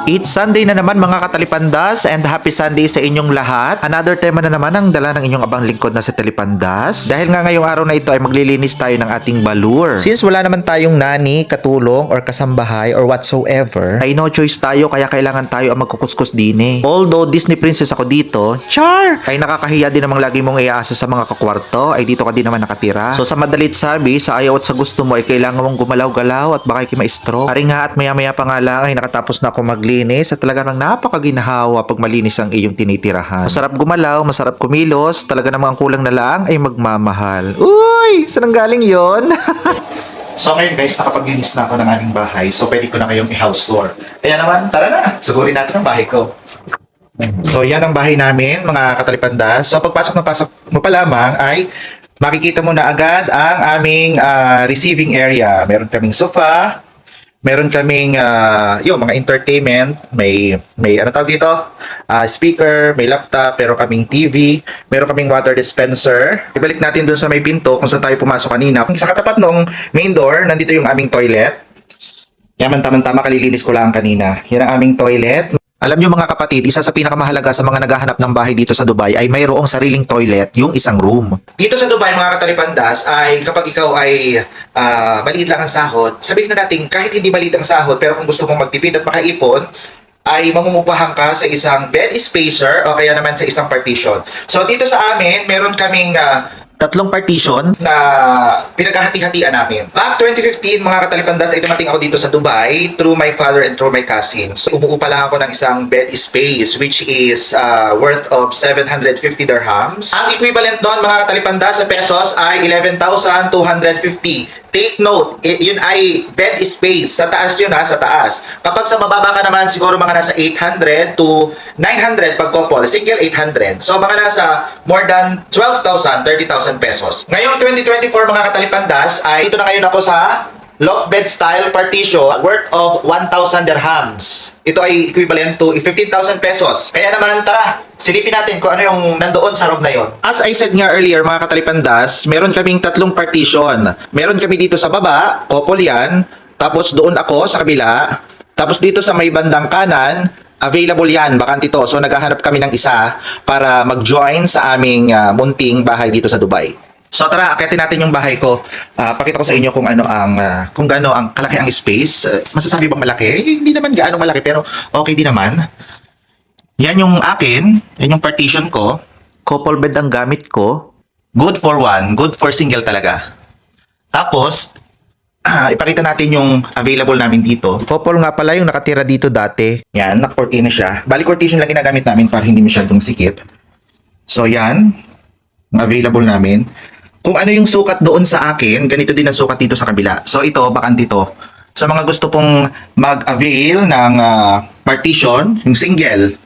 It's Sunday na naman mga katalipandas and happy Sunday sa inyong lahat. Another tema na naman ang dala ng inyong abang lingkod na sa Talipandas. Dahil nga ngayong araw na ito ay maglilinis tayo ng ating balur. Since wala naman tayong nani, katulong, or kasambahay, or whatsoever, ay no choice tayo kaya kailangan tayo ang magkukuskus din eh. Although Disney princess ako dito, char! Ay nakakahiya din namang lagi mong iaasa sa mga kakwarto, ay dito ka din naman nakatira. So sa madalit sabi, sa ayaw at sa gusto mo ay kailangan mong gumalaw-galaw at baka maestro. Ari nga at maya-maya pa nga lang ay nakatapos na ako maglinis at talaga nang napakaginahawa pag malinis ang iyong tinitirahan. Masarap gumalaw, masarap kumilos, talaga namang ang kulang na lang ay magmamahal. Uy! Saan ang galing yon? So ngayon guys, nakapaglinis na ako ng aming bahay. So pwede ko na kayong i-house tour. Kaya naman, tara na! Sugurin natin ang bahay ko. So yan ang bahay namin, mga katalipandas. So pagpasok na pasok mo pa lamang ay makikita mo na agad ang aming receiving area. Meron kaming sofa, meron kaming yung mga entertainment, may ano tawag dito? Speaker, may laptop, meron kaming TV, meron kaming water dispenser. Ibalik natin dun sa may pinto kung saan tayo pumasok kanina. Sa katapat nung main door, nandito yung aming toilet. Yan, tama-tama, kalilinis ko lang kanina. Yan ang aming toilet. Alam nyo mga kapatid, isa sa pinakamahalaga sa mga naghahanap ng bahay dito sa Dubai ay mayroong sariling toilet, yung isang room. Dito sa Dubai mga katalipandas ay kapag ikaw ay maliit lang ang sahod, sabihin na natin kahit hindi maliit ang sahod pero kung gusto mong magtipid at makaipon, ay mamumupahan ka sa isang bed spacer o kaya naman sa isang partition. So dito sa amin, meron kaming tatlong partition na pinaghahati-hatian namin. Back 2015, mga katalipandas, ay dumating ako dito sa Dubai through my father and through my cousin. So, umuupa lang ako ng isang bed space which is worth of 750 dirhams. Ang equivalent doon, mga katalipandas, sa pesos ay 11,250. Take note, yun ay bed space. Sa taas yun sa taas. Kapag sa mababa ka naman, siguro mga nasa 800 to 900 pag couple. Single 800. So mga nasa more than 12,000, 30,000 pesos. Ngayong 2024 mga katalipandas, ay dito na ngayon ako sa loft bed style partition worth of 1,000 dirhams. Ito ay equivalent to 15,000 pesos. Kaya naman tara, silipin natin kung ano yung nandoon sa room na yon. As I said nga earlier mga katalipandas, meron kaming tatlong partition. Meron kami dito sa baba, couple yan. Tapos doon ako sa kabila. Tapos dito sa may bandang kanan, available yan, bakante ito. So naghahanap kami ng isa para mag-join sa aming munting bahay dito sa Dubai. So tara, akyatin natin yung bahay ko. Pakita ko sa inyo kung ano ang kung gaano ang kalaki ang space. Masasabi bang malaki? Hindi naman gaano malaki pero okay din naman. Yan yung akin, yan yung partition ko. Couple bed ang gamit ko. Good for one, good for single talaga. Tapos ipakita natin yung available namin dito. Couple nga pala yung nakatira dito dati. Yan, naka-cortina siya. Bali cortina lang ginagamit namin para hindi masyadong sikip. So yan, ang available namin. Kung ano yung sukat doon sa akin, ganito din ang sukat dito sa kabila. So ito, bakante ito. Sa mga gusto pong mag-avail ng partition, yung single,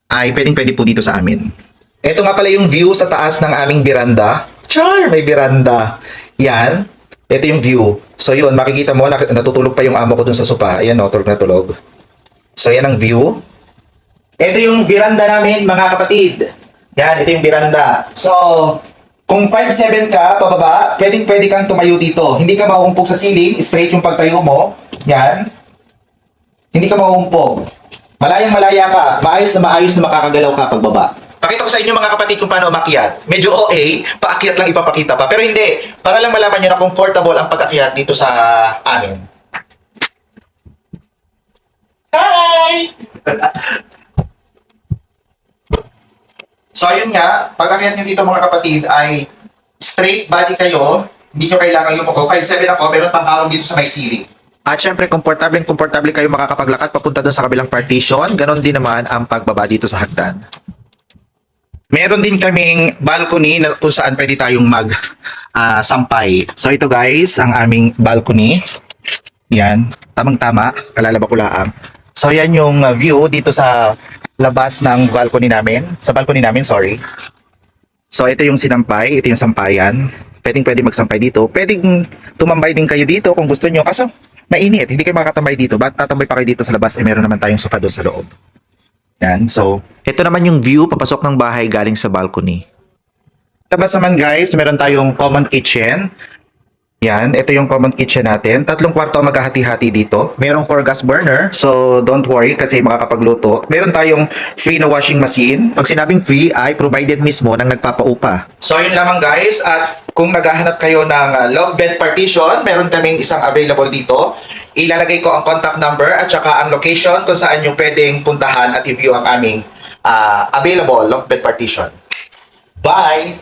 ay pwedeng-pwede po dito sa amin. Ito nga pala yung view sa taas ng aming biranda. Char! May biranda. Yan. Ito yung view. So yun, makikita mo, natutulog pa yung amo ko dun sa sopa. Ayan o, tulog na tulog. So yan ang view. Ito yung biranda namin, mga kapatid. Yan, ito yung biranda. So, kung 5'7 ka, pababa, pwede kang tumayo dito. Hindi ka mauumpog sa ceiling, straight yung pagtayo mo. Yan. Hindi ka mauumpog. Malayang-malaya ka. Maayos na makakagalaw ka pagbaba. Pakita ko sa inyo mga kapatid kung paano umakyat. Medyo OA, paakyat lang ipapakita pa. Pero hindi, para lang malaman nyo na comfortable ang pag-akyat dito sa amin. Hi! So ayun nga, pag-akyat nyo dito mga kapatid ay straight body kayo, hindi nyo kailangan yumuko. 5'7 ako, meron pangkawang dito sa may ceiling. At syempre, komportable kayo makakapaglakad papunta doon sa kabilang partition. Ganon din naman ang pagbaba dito sa hagdan. Meron din kaming balcony na kung saan pwede tayong mag-sampay. So ito guys, ang aming balcony. Yan, tamang-tama, kalalaba ko lang. So yan yung view dito sa labas ng balcony namin. Sa balcony namin, sorry. So ito yung sinampay, ito yung sampayan. Pwede magsampay dito. Pwedeng tumambay din kayo dito kung gusto nyo. Kaso mainit, hindi kayo makatambay dito. Ba't tatambay pa kayo dito sa labas? Meron naman tayong sofa doon sa loob. Yan, so ito naman yung view papasok ng bahay galing sa balcony. Labas naman guys, meron tayong common kitchen. Yan, ito yung common kitchen natin. 3 kwarto ang maghahati-hati dito. Merong 4 gas burner, so don't worry kasi makakapagluto. Meron tayong free na washing machine. Pag sinabing free ay provided mismo ng nagpapaupa. So yun lamang guys, at kung naghahanap kayo ng love bed partition, meron kaming isang available dito. Ilalagay ko ang contact number at saka ang location kung saan nyo pwedeng puntahan at i-view ang aming available love bed partition. Bye!